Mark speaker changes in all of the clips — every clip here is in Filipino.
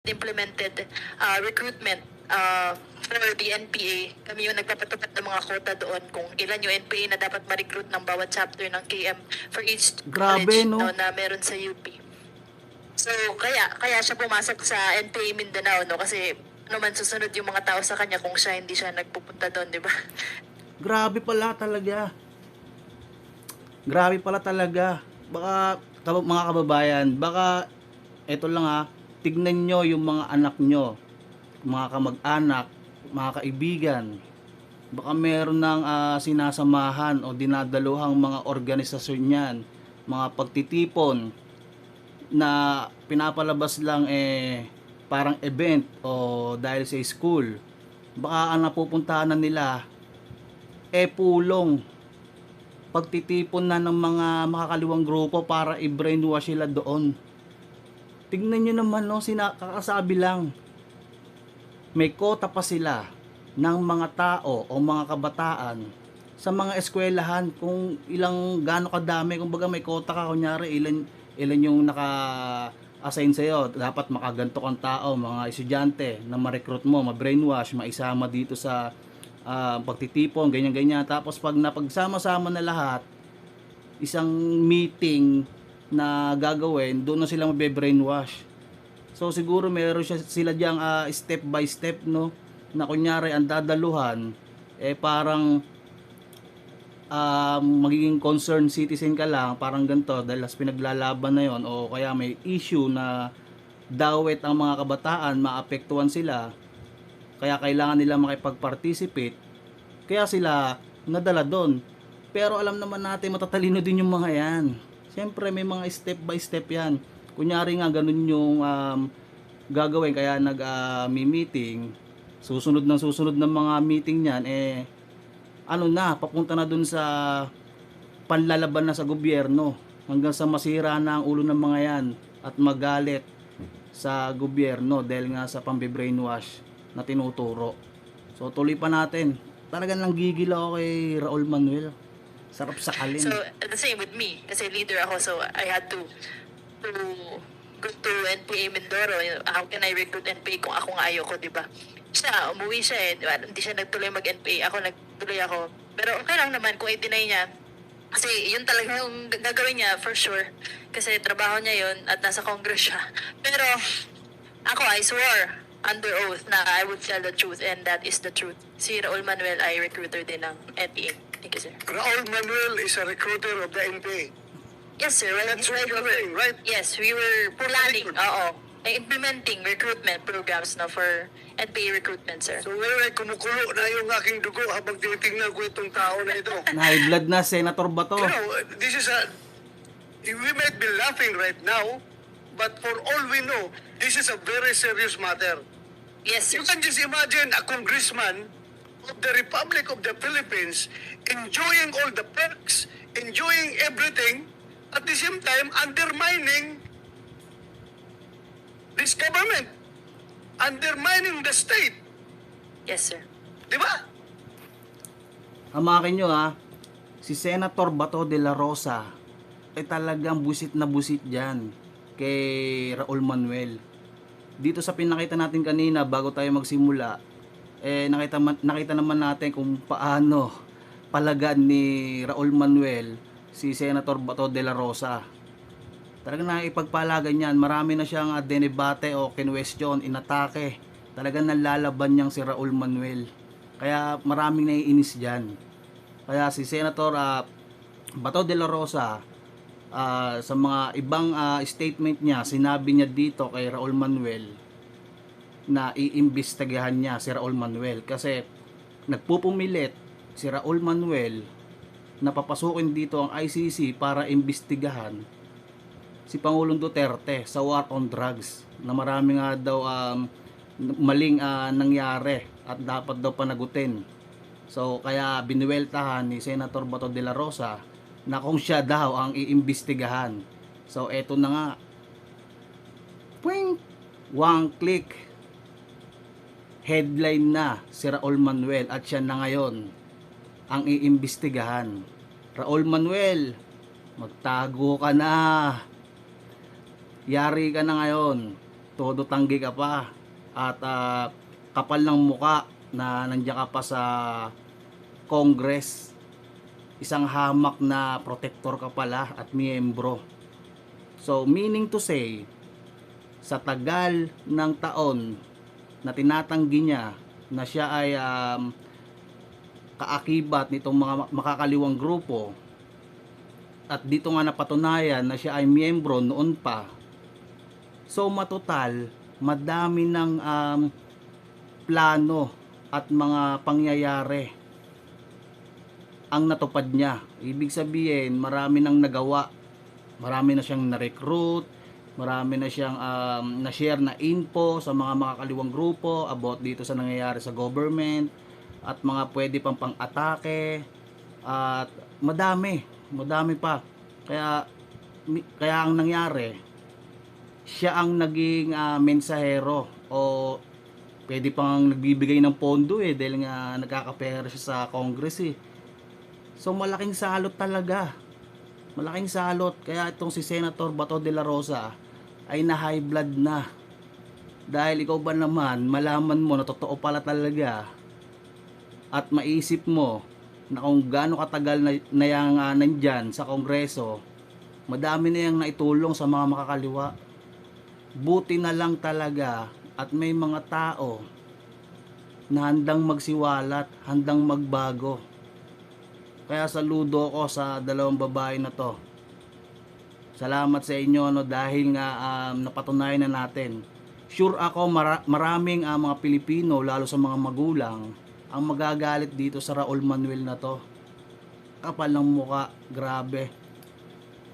Speaker 1: implemented recruitment for the NPA. Kami yung nagpapatupad ng mga quota doon kung ilan yung NPA na dapat ma-recruit ng bawat chapter ng KM for each
Speaker 2: Grabe,
Speaker 1: college
Speaker 2: no?
Speaker 1: na meron sa UP. So, kaya siya pumasok sa NPA Mindanao, no? Kasi ano man susunod yung mga tao sa kanya kung siya hindi siya nagpupunta doon, di ba?
Speaker 2: Grabe pala talaga. Grabe pala talaga. Baka, mga kababayan, baka, eto lang ha, tignan nyo yung mga anak nyo, mga kamag-anak, mga kaibigan. Baka meron ng sinasamahan o dinadaluhang mga organisasyon yan, mga pagtitipon na pinapalabas lang parang event o dahil sa school. Baka ang napupuntahan na nila pulong, pagtitipon na ng mga makakaliwang grupo para i-brainwash sila doon. Tignan nyo naman, no, kakasabi lang, may kota pa sila ng mga tao o mga kabataan sa mga eskwelahan kung gaano kadami. Kumbaga may kota ka, kunyari ilan yung naka-assign sa'yo, dapat makaganto kang tao, mga estudyante na ma-recruit mo, ma-brainwash, maisama dito sa pagtitipon, ganyan-ganyan. Tapos pag napagsama-sama na lahat, isang meeting na gagawin, doon na sila mabe-brainwash. So siguro meron sila diyang step by step, no, na kunyari ang dadaluhan parang magiging concerned citizen ka lang, parang ganito, dahil pinaglalaban na yon, o kaya may issue na dawit ang mga kabataan, maapektuhan sila, kaya kailangan nila makipag-participate, kaya sila nadala doon. Pero alam naman natin, matatalino din yung mga yan. Siyempre may mga step by step yan. Kunyari nga ganun yung gagawin, kaya nag-meeting, susunod ng mga meeting niyan, papunta na dun sa panlalaban na sa gobyerno, hanggang sa masira na ang ulo ng mga yan at magalit sa gobyerno dahil nga sa pambe-brainwash na tinuturo. So tuloy pa natin. Talagang nanggigil ako kay Raul Manuel. Sarap sakalin.
Speaker 1: So, the same with me. Kasi leader ako, so I had to go to NPA Mindoro. How can I recruit NPA kung ako nga ayoko, di ba? Siya, umuwi siya diba? Hindi siya nagtuloy mag-NPA. Ako, nagtuloy ako. Pero okay lang naman kung i-deny niya. Kasi yun talaga yung gagawin niya, for sure. Kasi trabaho niya yun at nasa Congress siya. Pero ako, I swore under oath na I would tell the truth, and that is the truth. Si Raul Manuel ay recruiter din ng NPA. Thank you, sir.
Speaker 3: Raul Manuel is a recruiter of the NPA.
Speaker 1: Yes, sir. Well,
Speaker 3: That's what you're saying, right?
Speaker 1: Yes, we were planning, implementing recruitment programs for NPA recruitment, sir.
Speaker 3: So ngayon ay kumukulo na yung aking dugo habang tinitingnan ko itong tao na ito.
Speaker 2: High blood na, Senator Bato.
Speaker 3: You know, this is we might be laughing right now, but for all we know, this is a very serious matter.
Speaker 1: Yes, sir.
Speaker 3: You can just imagine a congressman of the Republic of the Philippines enjoying all the perks, enjoying everything, at the same time undermining this government, undermining the state.
Speaker 1: Yes, sir.
Speaker 3: Di ba?
Speaker 2: Hamakin nyo si Senator Bato de la Rosa ay talagang busit na busit dyan kay Raul Manuel. Dito sa pinakita natin kanina bago tayo magsimula, nakita naman natin kung paano palagan ni Raul Manuel si Senator Bato de la Rosa. Talagang nakipagpalagan yan. Marami na siyang denebate o kinwestiyon, inatake. Talagang nalalaban niyang si Raul Manuel. Kaya maraming naiinis dyan. Kaya si Senator Bato de la Rosa, sa mga ibang statement niya, sinabi niya dito kay Raul Manuel na iimbestigahan niya si Raul Manuel kasi nagpupumilit si Raul Manuel na papasukin dito ang ICC para imbestigahan si Pangulong Duterte sa war on drugs, na marami nga daw maling nangyari at dapat daw panagutin. So kaya binuweltahan ni Senator Bato de la Rosa na kung siya daw ang iimbestigahan. So eto na nga, one click, headline na si Raul Manuel at siya na ngayon ang iimbestigahan. Raul Manuel, magtago ka na, yari ka na ngayon. todo tanggi ka pa at kapal ng muka na nandiyan ka pa sa Congress. Isang hamak na protector ka pala at miyembro. So meaning to say, sa tagal ng taon na tinatanggi niya na siya ay kaakibat nitong mga makakaliwang grupo, at dito nga napatunayan na siya ay miyembro noon pa. So matotal, madami ng plano at mga pangyayari ang natupad niya. Ibig sabihin, marami nang nagawa. Marami na siyang na-recruit, marami na siyang na-share na info sa mga makakaliwang grupo about dito sa nangyayari sa government at mga pwede pang pang-atake at madami pa. Kaya ang nangyari, siya ang naging mensahero o pwede pang nagbibigay ng pondo dahil nga nagkakapera siya sa Congress So malaking salot talaga. Malaking salot. Kaya itong si Senator Bato de la Rosa ay na high blood na. Dahil ikaw ba naman, malaman mo na totoo pala talaga at maisip mo na kung gaano katagal na yang nandyan sa Kongreso, madami na yang naitulong sa mga makakaliwa. Buti na lang talaga at may mga tao na handang magsiwalat, handang magbago. Kaya saludo ko sa dalawang babae na to. Salamat sa inyo dahil nga napatunayan na natin. Sure ako maraming mga Pilipino, lalo sa mga magulang, ang magagalit dito sa Raul Manuel na to. Kapal ng muka, grabe.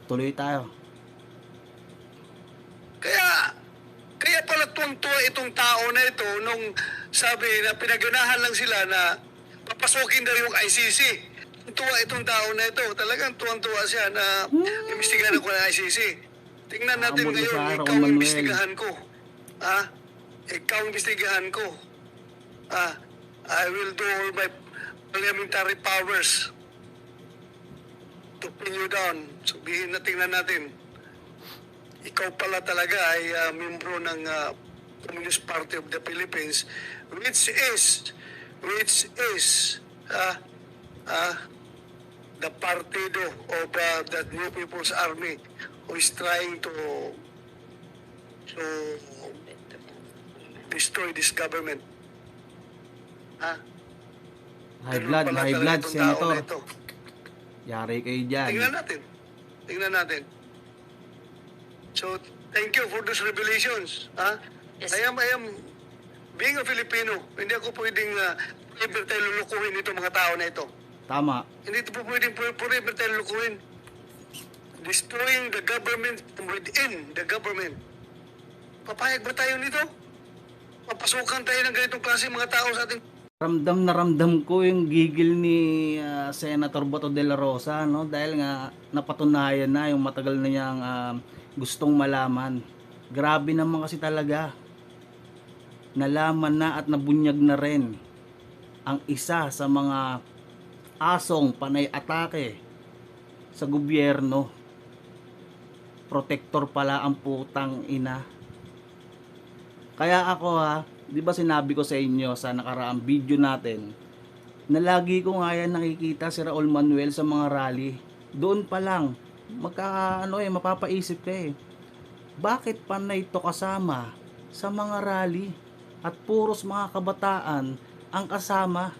Speaker 2: Tuloy tayo.
Speaker 3: Kaya pala tuwang-tuwa itong tao na ito nung sabi na pinaganahan lang sila na papasukin na rin yung ICC. Tuwa itong tao na ito. Talagang tuwang-tuwa siya na imbestigahan ako ng ICC. Tingnan natin ngayon, ikaw ang imbestigahan ko. Ikaw ang imbestigahan ko. I will do all my parliamentary powers to pin you down. Sabihin na, tingnan natin. Ikaw pala talaga ay membro ng Communist Party of the Philippines, which is the partido of the New People's Army who is trying to destroy this government.
Speaker 2: High blood, Senator. Yari kayo dyan.
Speaker 3: Tingnan natin. So, thank you for those revelations.
Speaker 1: Yes.
Speaker 3: I am being a Filipino, hindi ako pwedeng forever tayo lulukuhin itong mga tao na ito.
Speaker 2: Tama.
Speaker 3: Hindi ito po pwedeng forever tayo lulukuhin. Destroying the government from within the government. Papayag ba tayo nito? Papasukan tayo ng ganitong klase mga tao sa ating...
Speaker 2: Ramdam na ramdam ko yung gigil ni Senator Bato de la Rosa, no? Dahil nga napatunayan na yung matagal na niyang gustong malaman. Grabe naman kasi talaga. Nalaman na at nabunyag na rin ang isa sa mga asong panay atake sa gobyerno. Protector pala ang putang ina. Kaya ako di ba sinabi ko sa inyo sa nakaraang video natin na lagi ko nga yan nakikita si Raul Manuel sa mga rally. Doon pa lang mapapaisip ka bakit panay ito kasama sa mga rally at puros mga kabataan ang kasama?